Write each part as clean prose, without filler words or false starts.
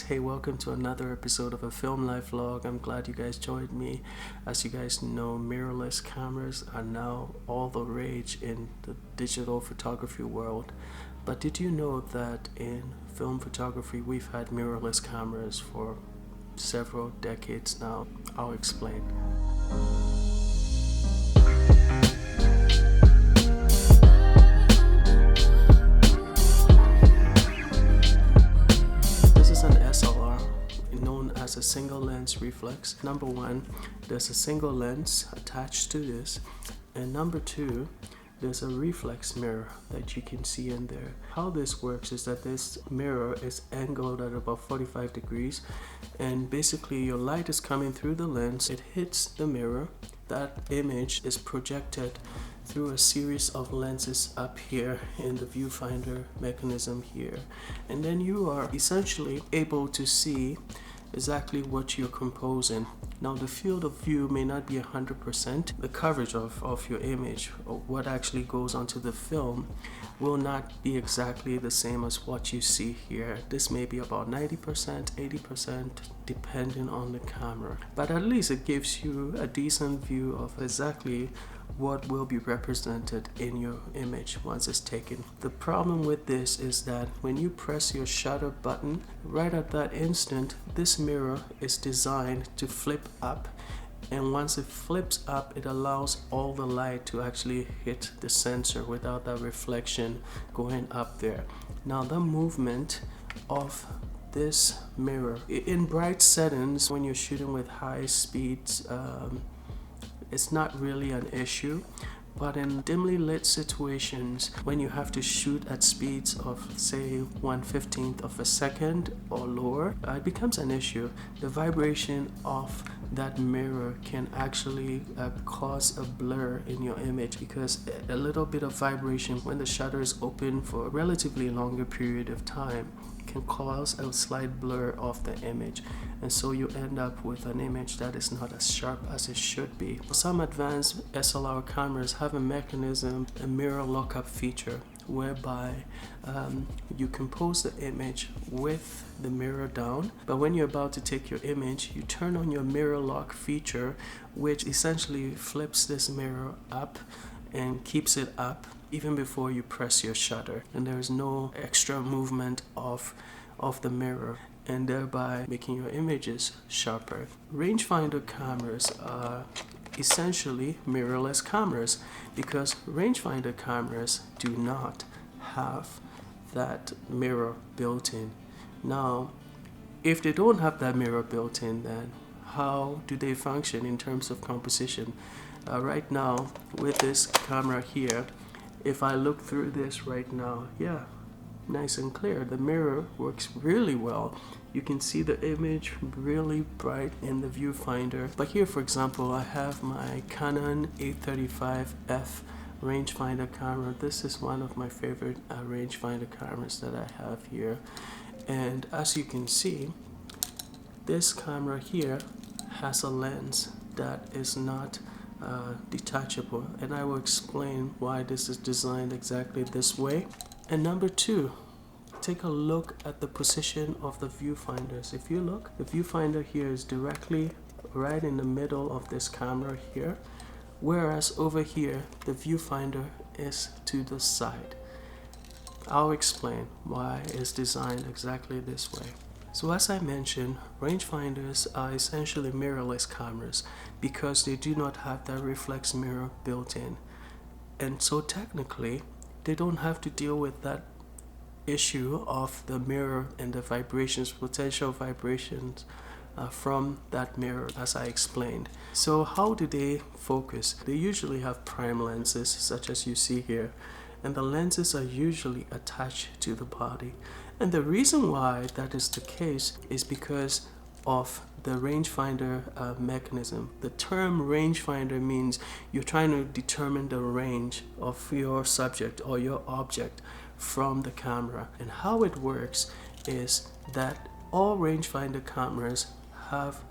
Hey, welcome to another episode of a film life vlog. I'm glad you guys joined me. As you guys know, mirrorless cameras are now all the rage in the digital photography world. But did you know that in film photography we've had mirrorless cameras for several decades now? I'll explain. This is an SLR known as a single lens reflex. Number one, there's a single lens attached to this, and number two, there's a reflex mirror that you can see in there. How this works is that this mirror is angled at about 45 degrees, and basically your light is coming through the lens, it hits the mirror, that image is projected through a series of lenses up here in the viewfinder mechanism here, and then you are essentially able to see exactly what you're composing. Now the field of view may not be 100%. The coverage of your image, or what actually goes onto the film, will not be exactly the same as what you see here. This may be about 90%, 80%, depending on the camera. But at least it gives you a decent view of exactly what will be represented in your image once it's taken. The problem with this is that when you press your shutter button, right at that instant, this mirror is designed to flip up, and once it flips up, it allows all the light to actually hit the sensor without that reflection going up there. Now the movement of this mirror in bright settings, when you're shooting with high speeds, it's not really an issue, but in dimly lit situations, when you have to shoot at speeds of say 1/15 of a second or lower, it becomes an issue. The vibration of that mirror can actually cause a blur in your image, because a little bit of vibration when the shutter is open for a relatively longer period of time can cause a slight blur of the image, and so you end up with an image that is not as sharp as it should be. Some advanced SLR cameras have a mechanism, a mirror lockup feature, whereby you compose the image with the mirror down, but when you're about to take your image, you turn on your mirror lock feature, which essentially flips this mirror up and keeps it up even before you press your shutter, and there is no extra movement of the mirror, and thereby making your images sharper. Rangefinder cameras are essentially mirrorless cameras, because rangefinder cameras do not have that mirror built in. Now, if they don't have that mirror built in, then how do they function in terms of composition? Right now, with this camera here, if I look through this right now, yeah, nice and clear. The mirror works really well. You can see the image really bright in the viewfinder. But here, for example, I have my Canon 835F rangefinder camera. This is one of my favorite rangefinder cameras that I have here. And as you can see, this camera here has a lens that is not detachable, and I will explain why this is designed exactly this way. And number two, take a look at the position of the viewfinders. If you look, the viewfinder here is directly right in the middle of this camera here, whereas over here the viewfinder is to the side. I'll explain why it's designed exactly this way. So as I mentioned, rangefinders are essentially mirrorless cameras because they do not have that reflex mirror built in. And so technically, they don't have to deal with that issue of the mirror and the vibrations, potential vibrations from that mirror, as I explained. So how do they focus? They usually have prime lenses, such as you see here, and the lenses are usually attached to the body. And the reason why that is the case is because of the rangefinder mechanism. The term rangefinder means you're trying to determine the range of your subject or your object from the camera. And how it works is that all rangefinder cameras have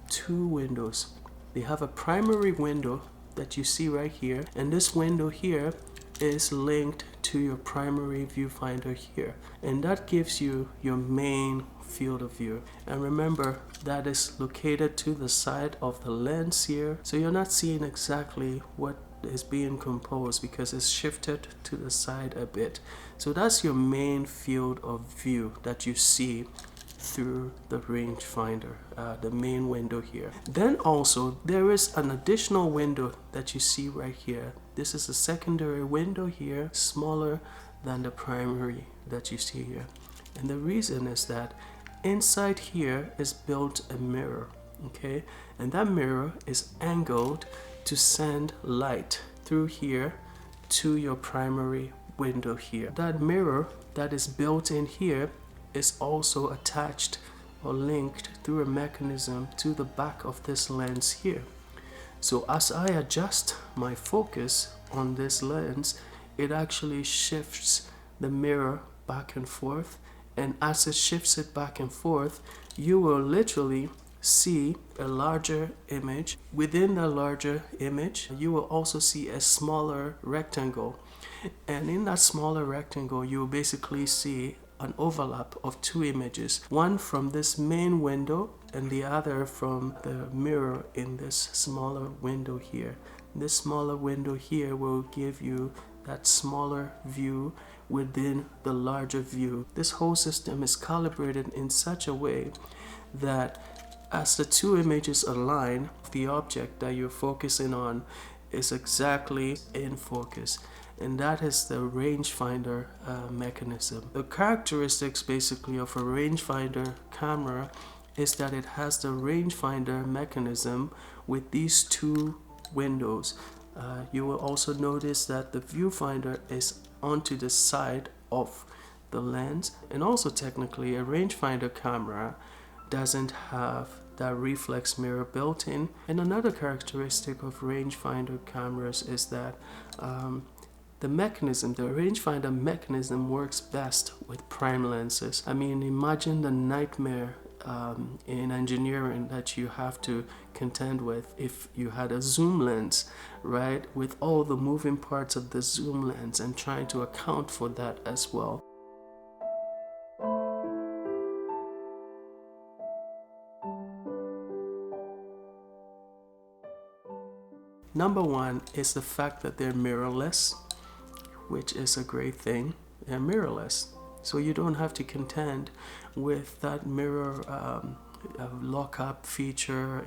two windows. They have a primary window that you see right here, and this window here is linked to your primary viewfinder here, and that gives you your main field of view. And remember, that is located to the side of the lens here, so you're not seeing exactly what is being composed because it's shifted to the side a bit. So that's your main field of view that you see through the rangefinder, the main window here. Then also there is an additional window that you see right here. This is a secondary window here, smaller than the primary that you see here. And the reason is that inside here is built a mirror, okay? And that mirror is angled to send light through here to your primary window here. That mirror that is built in here is also attached or linked through a mechanism to the back of this lens here. So as I adjust my focus on this lens, it actually shifts the mirror back and forth, and as it shifts it back and forth, you will literally see a larger image. Within the larger image, you will also see a smaller rectangle, and in that smaller rectangle you will basically see an overlap of two images, one from this main window and the other from the mirror in this smaller window here. This smaller window here will give you that smaller view within the larger view. This whole system is calibrated in such a way that as the two images align, the object that you're focusing on is exactly in focus. And that is the rangefinder mechanism. The characteristics basically of a rangefinder camera is that it has the rangefinder mechanism with these two windows. You will also notice that the viewfinder is onto the side of the lens, and also technically a rangefinder camera doesn't have that reflex mirror built in. And another characteristic of rangefinder cameras is that the rangefinder mechanism works best with prime lenses. I mean, imagine the nightmare in engineering that you have to contend with if you had a zoom lens, right? With all the moving parts of the zoom lens and trying to account for that as well. Number one is the fact that they're mirrorless, which is a great thing. They're mirrorless, so you don't have to contend with that mirror lock-up feature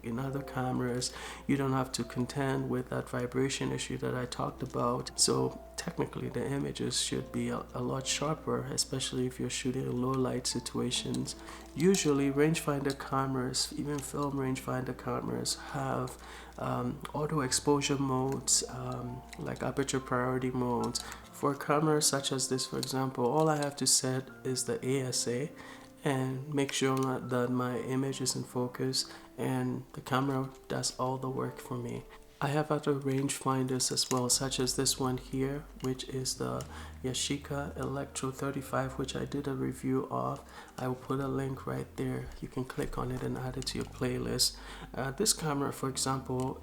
in other cameras. You don't have to contend with that vibration issue that I talked about. So technically the images should be a lot sharper, especially if you're shooting in low light situations. Usually rangefinder cameras, even film rangefinder cameras, have auto exposure modes, like aperture priority modes. For a camera such as this, for example, all I have to set is the ASA and make sure that my image is in focus, and the camera does all the work for me. I have other rangefinders as well, such as this one here, which is the Yashica Electro 35, which I did a review of. I will put a link right there. You can click on it and add it to your playlist. This camera, for example,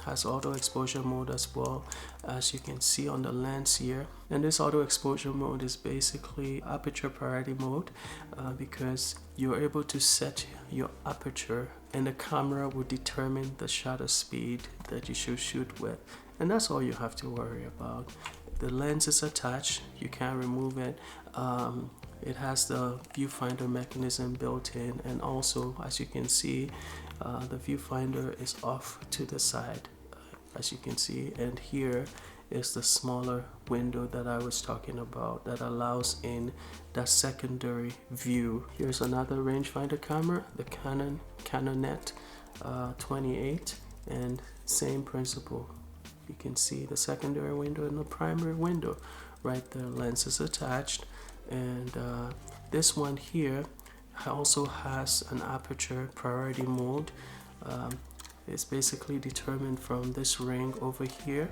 has auto exposure mode as well, as you can see on the lens here. And this auto exposure mode is basically aperture priority mode, because you're able to set your aperture and the camera will determine the shutter speed that you should shoot with. And that's all you have to worry about. The lens is attached, you can't remove it. It has the viewfinder mechanism built in, and also, as you can see, the viewfinder is off to the side, as you can see. And here is the smaller window that I was talking about that allows in that secondary view. Here's another rangefinder camera, the Canon Canon 28, and same principle. You can see the secondary window and the primary window right there. Lens is attached, and this one here also has an aperture priority mode. It's basically determined from this ring over here,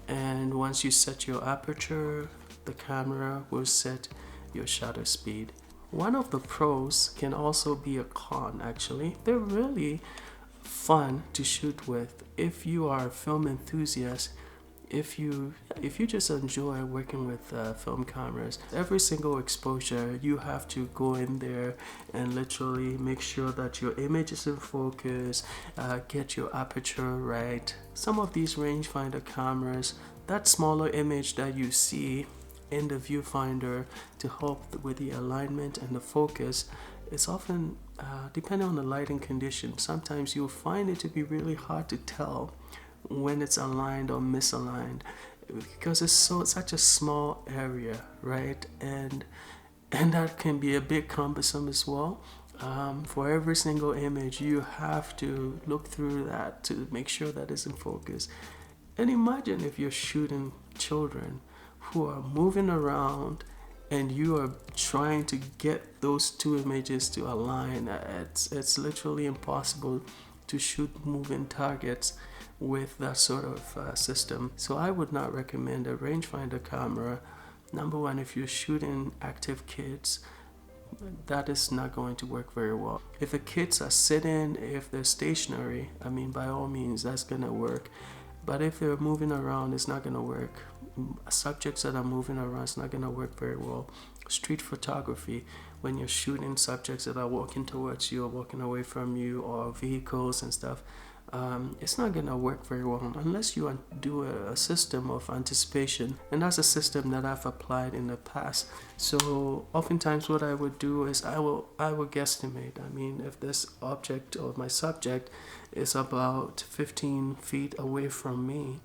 and once you set your aperture, the camera will set your shutter speed. One of the pros can also be a con. Actually, they're really fun to shoot with. If you are a film enthusiast, if you just enjoy working with film cameras, every single exposure you have to go in there and literally make sure that your image is in focus, get your aperture right. Some of these rangefinder cameras, that smaller image that you see in the viewfinder to help with the alignment and the focus, it's often depending on the lighting condition, sometimes you'll find it to be really hard to tell when it's aligned or misaligned, because it's such a small area, right? And that can be a bit cumbersome as well. For every single image, you have to look through that to make sure that it's in focus. And imagine if you're shooting children who are moving around and you are trying to get those two images to align. It's literally impossible to shoot moving targets with that sort of system. So I would not recommend a rangefinder camera. Number one, if you're shooting active kids, that is not going to work very well. If the kids are sitting, if they're stationary, I mean, by all means, that's gonna work. But if they're moving around, it's not gonna work. Subjects that are moving around, it's not gonna work very well. Street photography, when you're shooting subjects that are walking towards you or walking away from you, or vehicles and stuff, it's not gonna work very well unless you do a system of anticipation, and that's a system that I've applied in the past. So oftentimes what I would do is I will guesstimate. I mean, if this object or my subject is about 15 feet away from me,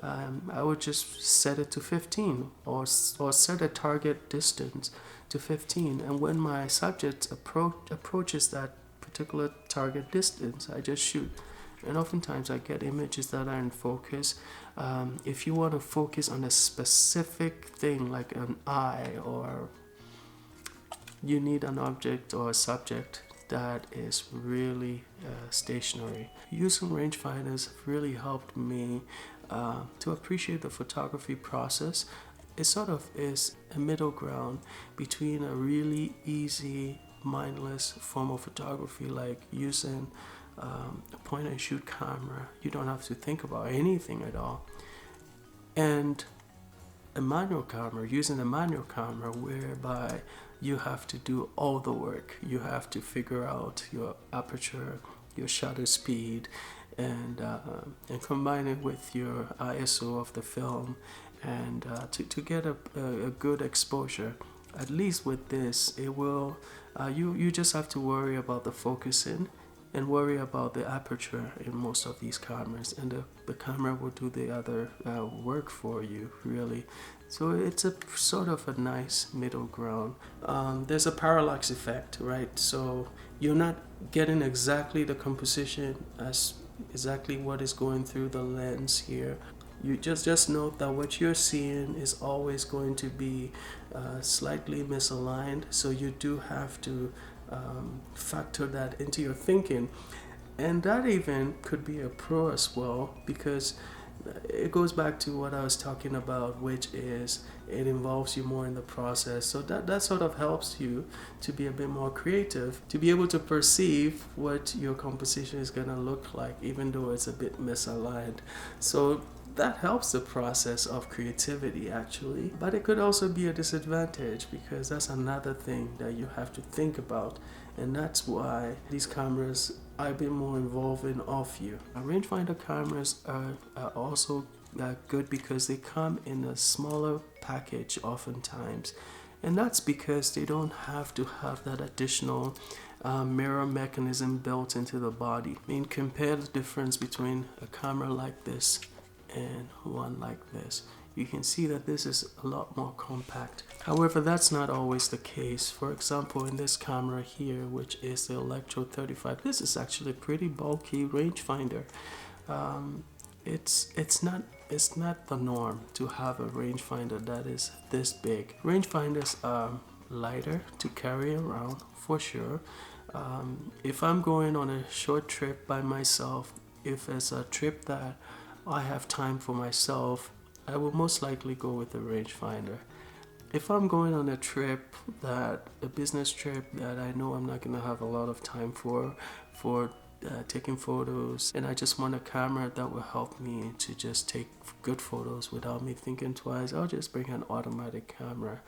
I would just set it to 15 or set a target distance to 15, and when my subject approaches that particular target distance, I just shoot. And oftentimes I get images that are in focus. If you want to focus on a specific thing like an eye, or you need an object or a subject that is really stationary, using rangefinders really helped me to appreciate the photography process. It sort of is a middle ground between a really easy, mindless form of photography like using a point and shoot camera. You don't have to think about anything at all. And a manual camera, using a manual camera whereby you have to do all the work. You have to figure out your aperture, your shutter speed, and combine it with your ISO of the film, and to get a good exposure. At least with this, it will you just have to worry about the focusing and worry about the aperture in most of these cameras, and the camera will do the other work for you, really. So it's a sort of a nice middle ground. There's a parallax effect, right? So you're not getting exactly the composition as exactly what is going through the lens here. You just note that what you're seeing is always going to be slightly misaligned, so you do have to factor that into your thinking. And that even could be a pro as well, because it goes back to what I was talking about, which is it involves you more in the process. So that sort of helps you to be a bit more creative, to be able to perceive what your composition is going to look like, even though it's a bit misaligned. So that helps the process of creativity, actually. But it could also be a disadvantage, because that's another thing that you have to think about. And that's why these cameras are a bit more involving of you. Rangefinder cameras are also good because they come in a smaller package oftentimes. And that's because they don't have to have that additional mirror mechanism built into the body. I mean, compare the difference between a camera like this and one like this. You can see that this is a lot more compact. However, that's not always the case. For example, in this camera here, which is the Electro 35, this is actually a pretty bulky rangefinder. It's not the norm to have a rangefinder that is this big. Rangefinders are lighter to carry around for sure. If I'm going on a short trip by myself, if it's a trip that I have time for myself, I will most likely go with a rangefinder. If I'm going on a trip, a business trip that I know I'm not going to have a lot of time for taking photos, and I just want a camera that will help me to just take good photos without me thinking twice. I'll just bring an automatic camera.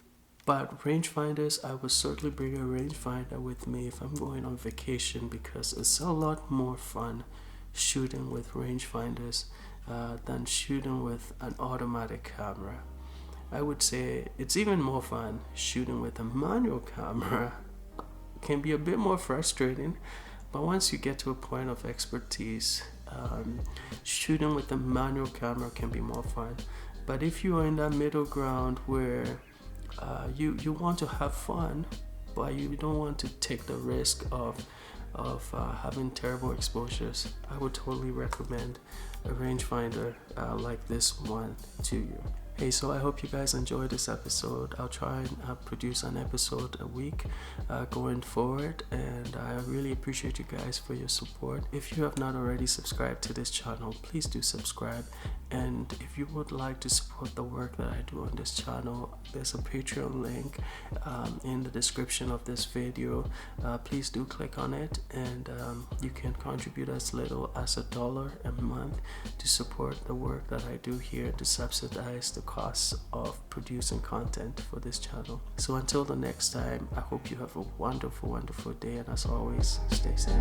But rangefinders, I will certainly bring a rangefinder with me if I'm going on vacation, because it's a lot more fun shooting with rangefinders than shooting with an automatic camera. I would say it's even more fun shooting with a manual camera. It can be a bit more frustrating, but once you get to a point of expertise, shooting with a manual camera can be more fun. But if you are in that middle ground where you want to have fun, but you don't want to take the risk of having terrible exposures, I would totally recommend a rangefinder like this one to you. Hey, so I hope you guys enjoyed this episode. I'll try and produce an episode a week going forward, and I really appreciate you guys for your support. If you have not already subscribed to this channel, please do subscribe. And if you would like to support the work that I do on this channel, there's a Patreon link in the description of this video. Please do click on it, and you can contribute as little as $1 a month to support the work that I do here, to subsidize the costs of producing content for this channel. So until the next time, I hope you have a wonderful, wonderful day, and as always, stay safe.